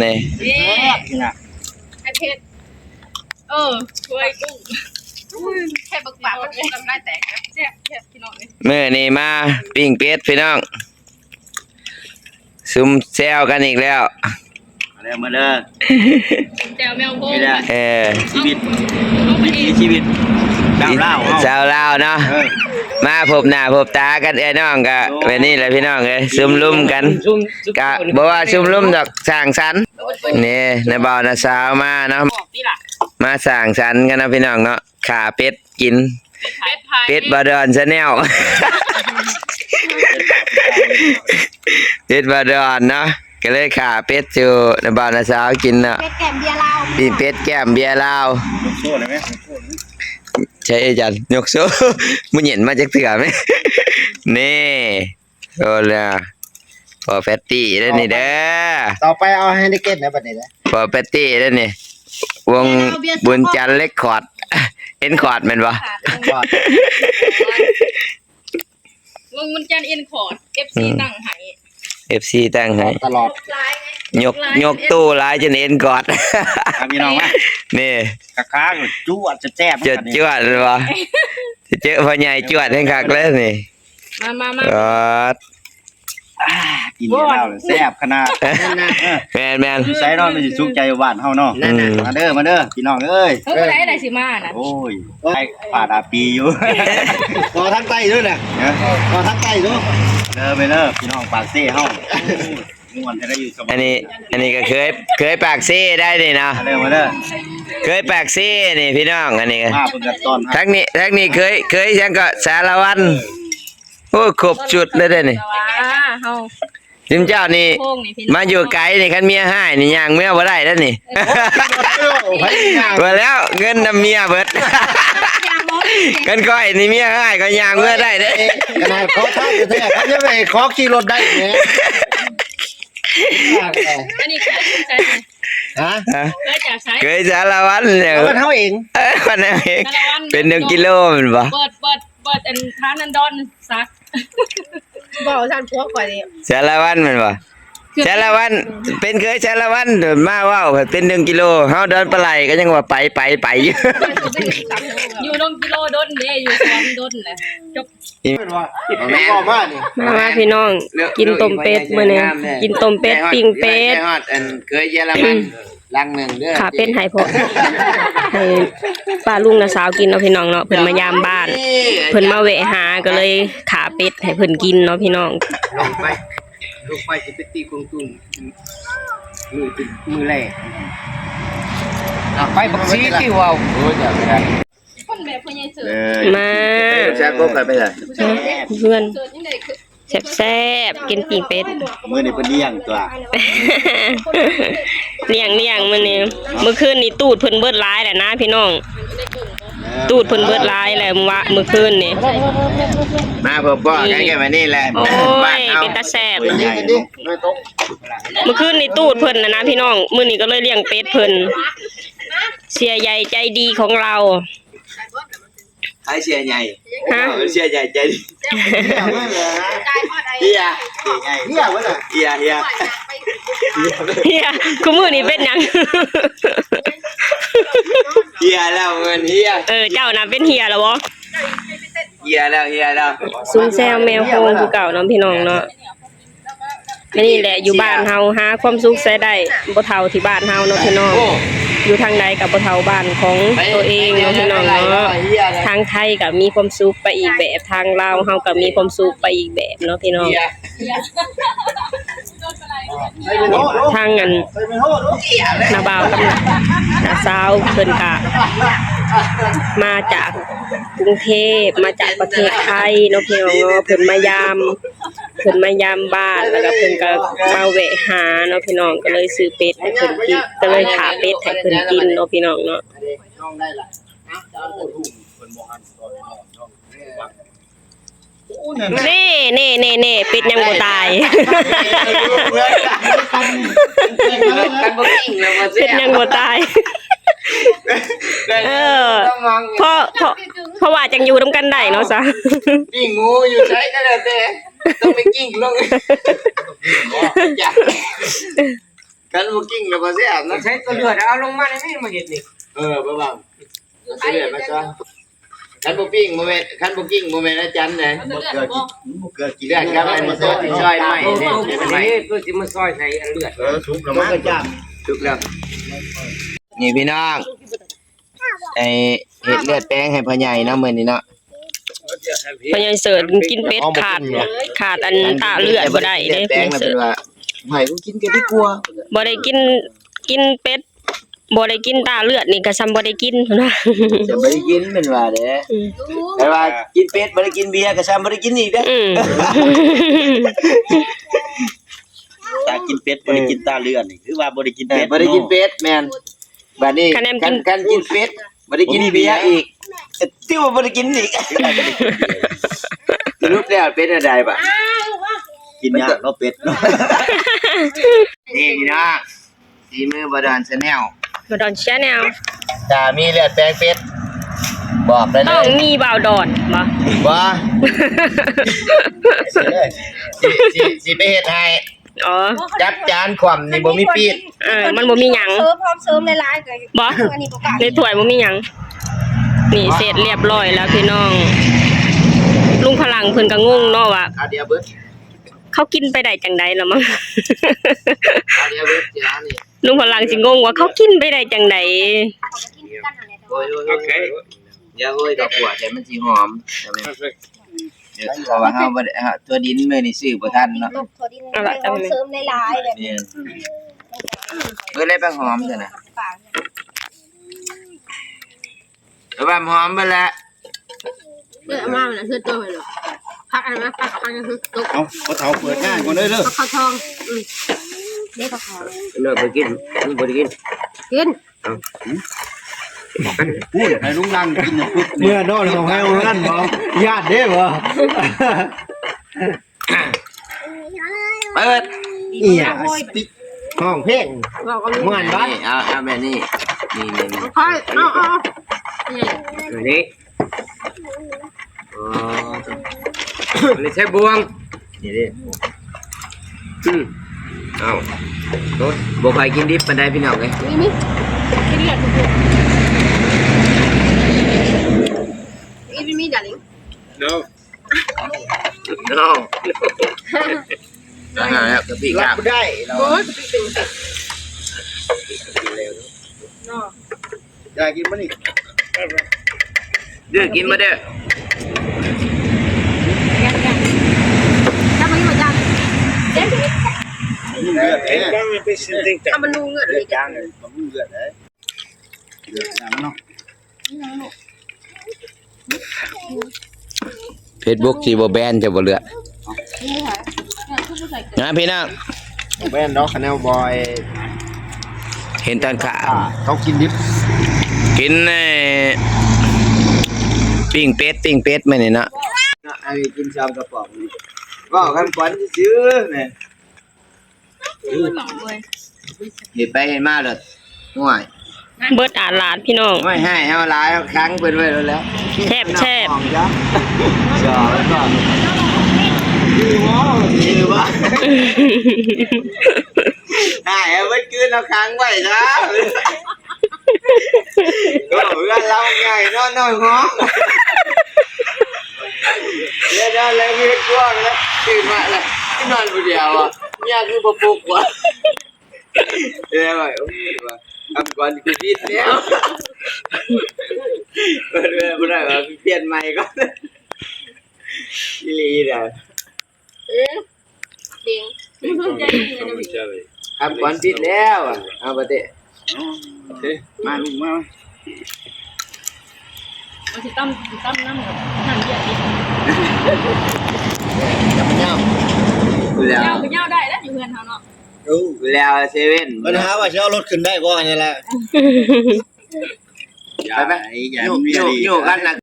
นี่ไอเพชรช่วยกุ้งแค่บักปากมันทำได้แตกแซ่บพี่น้องเลยมื้อนี้มาปิ้งเป็ดพี่น้องซุ่มแซวกันอีกแล้วมาเด้อแจวแมวโบชีวิตชีวิตดาวเล่าสาวลาวเนาะมาพบหน้าพบตากันน้องก็แบบนี้แหละพี่น้องเอ้ยซุ่มลุ่มกันก็บ่ว่าซุ่มลุ่มดอกสร้างสรรค์นี่ในบ่าวน่ะสาวมาเนาะมาสร้างสรรค์กันนะพี่น้องเนาะขาเป็ดกินเป็ดบาดอนชาแนลเป็ดบาดอนเนาะก็เลยขาเป็ดอยู่ในบ่าวน่ะสาวกินเนาะเป็ดแก้มเบียร์ลาวปีเป็ดแก้มเบียร์ลาวใช่อาจารย์ยกโซ่มึงเห็นมาจากเถื่อไหมนี่โอ้ล่ะพอแฟตตี้ได้นี่เด้อต่อไปเอาให้ได้เก็ตนะบัดนี้นะพอแฟตตี้ได้นี่วงบุญจันทร์เล็กคอร์ดเอ็นคอร์ดแม่นบ่วงบุญจันทร์เอ็นคอร์ด FC ตั้งให้ FC ตั้งให้ตลอดยกตู้หลายจนเอ็นกอดพี่น้องมั้ยนี่ค้างๆจุ๊ดจะแซ่บจวดเลยบ่เจอพ่อใหญ่จวดให้คักแล้วนี่มากินแล้วแซ่บขนาดแม่นใส่นอนมันสิสุขใจบ้านเฮาเนาะมาเด้อพี่น้องเอ้ยได้สิมาน่ะโอ้ยผ่าดาปีอยู่รอทั้งใต้ด้วยน่ะรอทั้งใต้ด้วยไปเด้อพี่น้องปากเซ่เฮาม่วนให้ได้อยู่สบายอันนี้ก็เคยปากเซ่ได้นี่เนาะมาเด้อเคยปากเซ่นี่พี่น้องอันนี้มาเพิ่นก็ต้อนทั้งนี้เคยจังก็สารวัตรโอ้ครบจุดเลยเด้อนี่เฮาจิมเจ้านี่มาอยู่ไกลนี่คันเมียให้นี่ย่างเมียบ่ได้แล้วนี่บ่แล้วเงินนำเมียเบิดกันก้อยนี่เมียให้ก็ย่างเมียได้เด้ขนาดขอทางแท้ๆเขาจะไปขอขี่รถได้แหมอันนี้คือใช่ฮะเคยสารวัตรเนี่ยมันเฮาเองมันเองเป็น1กิโลแม่นบ่เปิดอันทานนันดอนซักบ่ท่านพวกข่อยนี่สารวัตรแม่นบ่สารวัตรเป็นเคยสารวัตรมาว้าวเป็น1กิโลเฮาเดินปลาไหลก็ยังว่าไปอยู่1กิโลดนเด้อยู่สวนดนแหละจบมาพี่น้องกินต้มเป็ดมื้อนี้กินต้มเป็ดปิ้งเป็ดเคยเยอรมันลังนึงเด้อขาเป็นให้พ่อให้ป้าลุงน่ะสาวกินเนาะพี่น้องเนาะเพิ่นมายามบ้านเพิ่นมาแวะหาก็เลยขาเป็ดให้เพิ่นกินเนาะพี่น้องลูกไปสิไปตีกงตุ้มมือแรกไปบักซีติว่าวโอ้ยจ้ะคนแบบพ่อใหญ่เสือมาแซ่บก็ไปได้เพื่อนแซ่บกินปิ้งเป็ดมื้อนี้เพิ่นเลี้ยงตัวเลี้ยงมื้อนี้เมื่อคืนนี่ตูดเพิ่นเบิดหลายแหละนะพี่น้องตูดเพิ่นเบิดหลายแหละเมื่อคืนนี่มาพ่อๆกันมานี่แหละโอ้ยเป็นตาแซ่บเมื่อคืนนี่ตูดเพิ่นนะพี่น้องมื้อนี้ก็เลยเลี้ยงเป็ดเพิ่นเสียใหญ่ใจดีของเราให้เสียใหญ่ฮะเสียใหญ่ใจดีเฮียกูมื้อนี้เป็นหยังเฮียแล้วเงินเฮียเจ้าน่ะเป็นเฮียแล้วบ่เฮียแล้วซุ่มแซวแมวโฮงคือเก่าเนาะพี่น้องเนาะอันนี้แหละอยู่บ้านเฮาหาความสุขใส่ได้บ่เท่าที่บ้านเฮาเนาะพี่น้องอยู่ทางใดกับบ่เท่าบ้านของตัวเองเนาะพี่น้องเนาะทางไทยก็มีความสุขไปอีกแบบทางลาวเฮาก็มีความสุขไปอีกแบบเนาะพี่น้องทางอันนาบ่าวกับนาสาวเพิ่นก็มาจากกรุงเทพมาจากประเทศไทยเนาะพี่น้องเนาะเพิ่นมายามบ้านแล้วก็เพิ่นก็มาแวะหาเนาะพี่น้องก็เลยซื้อเป็ดให้เพิ่นกินก็เลยขาเป็ดให้เพิ่นกินเนาะพี่น้องเนาะนี่เป็ดยังบ่ตายเป็ดยังบ่ตายเพราะว่าจังอยู่นำกันได้เนาะซะปิ้งงูอยู่ใช้ก็แล้วแต่ต้องไปกิ้งลง กันบ่กิ้งแล้วบ่แซ่บนะ ใช้ตัวเลือดเอาลงมาในนี่มาเห็ดนี่ บ่บังเอาเลือดมาซะคันบ่ปิ้งบ่แม่นคันบ่กิ้งบ่แม่นอาจารย์เด้ เกลือกิน เลือดครับมันสดที่ซอยหน่อย ตัว นี่ ตัวนี้ตัวที่มันซอยใส่เลือด สุกแล้วมั้งจ้า ถูกแล้วนี่พี่น้องไอ้เฮ็ดเลือดแป้งให้พ่อใหญ่เนาะมื้อนี้เนาะ พญายเสิร์ชกินเป็ดขาดอันตาเลือดบ่ได้เด้ แป้งน่ะเป็นว่าให้กูกินก็ดีกว่า บ่ได้กินเป็ดบ่ได้กินตาเลือดนี่ก็ซ้ำบ่ได้กินนะ จะบ่ได้กินเป็นว่าเด้แต่ว่ากินเป็ดบ่ได้กินเบียร์ก็ซ้ำบ่ได้กินอีกเด้ ตากินเป็ดบ่ได้กินตาเลือดนี่คือว่าบ่ได้กินเป็ด บ่ได้กินเป็ดแม่นบัดนี้กันกินเป็ดบ่ได้กินเบียร์อีกติ้วบ่ได้กินอีกสรุปแล้วเป็นอะไรบ่ กินยากเนาะเป็ดเนาะ นี่พี่น้องสีมือบดอนชาแนล บ่ดอนชาแนล ถ้ามีเลือดแปลงเป็ดบอกได้เล ต้อง ย มีบ่าวดอนบ่ ว่าสิไปเฮ็ดให้ อ๋อ จัดจานขวมนี่บ่มีปีด มันบ่มีหยัง เสริมพร้อมเสริมหลายๆก็ บ่ อันนี้บ่กล้า ในถ้วยบ่มีหยังนี่เสร็จเรียบร้อยแล้วพี่น้อง ลุงพลังเพิ่นก็งงเนาะว่า เอาเดียวเบิด เขากินไปได้จังใดล่ะมั้ง เอาเดียวเบิดเดี๋ยวนี่ ลุงพลังสิงงว่าเขากินไปได้จังใด โอ้ยโอเคอย่าโอ้ยดอกบัวแต่มันสิหอมใช่มั้ยเดี๋ยวเพราะว่าเฮาบ่ได้ตัวดินมื้อนี้ซื้อบ่ทันเนาะ ตกถั่วดินพร้อมเสริมหลายๆแบบ นี่เบิ่เลยไปหอมซั่นน่ะเอาว่าหอมไปแล้ว เอามามันคือตัวเหรอพักอะไรนะพักพักคือตก เอาเขาเฒ่าเปิดงานก่อนเลยเด้อ ข้าวทองเด็กข้าว เลือดไปกินมันบ่ได้กิน กิน พูดให้ลุงนั่งกินปึ๊บ เมื่อนอนของให้นั่นบ่ญาติเด้บ่ เปิด อีหยังห้องเพลง บอกกัน ม่วนบ้าน นี่เอาแบบนี้นี่ ค่อยเอา นี่อ๋อเลยใช้บวง นี่ดิ เอา บ่ค่อยกินดิบปานใดพี่น้องเอ้ย นี่กินเลือดทุกอีวิมีdarling no น้องแล้วกะปิ รั กา บบ ได้เรา โอ้ยจะเป็นเนาะ อยากกินบ่นี่ เด้อกินบ่เด้อ ถ้ามันอยู่จังเด็ก เลือดเด้ ถ้ามันนูเงือดเลยจัง บ่มีเลือดเด้เลือดน้ำเนาะ Facebook สิบ่แบนจะบ่เลือดนะพี่น้อง แม่นเนาะคะแนนบอย เห็นตอนขา เขากินดิบ กินปิ้งเป็ดมื้อนี้เนาะอันนี้กินซอมกระป๋องก็คำขวัญซื่อๆนี่เฮ็ดไปเฮ็ดมาแล้วห่วย เบิดอาหลาดพี่น้อง ไม่ให้เฮาหลายครั้งเพิ่นไว้แล้ว แทบ ของจ้ะจอแล้วก็ชื่อว่าได้เอาไว้คืนเอาค้างไว้นะก็เพื่อนเราไงนอนน้อยห้องเดี๋ยวเลยมีกว้างแล้วตื่นมาแล้วที่นอนคนเดียวอ่ะเนี่ยคือปลุกว่ะเดี๋ยวไปว่าทำก่อนกูผิดแล้วไม่ได้ว่าเปลี่ยนใหม่ก่อนอีหลีน่ะ เด็กทำก่อนผิดแล้วอ่ะเอาไปเตะ มาลูกมา มันจะต้มน้ำกับน้ำเย็น อย่ามาเน่า แล้ว ไปเน่าได้แล้วอยู่เพื่อนเขาเนาะ แล้วเซเว่น ปัญหาว่าสิเอารถขึ้นได้บ่นี่แหละ ไปไปอยู่กันนะ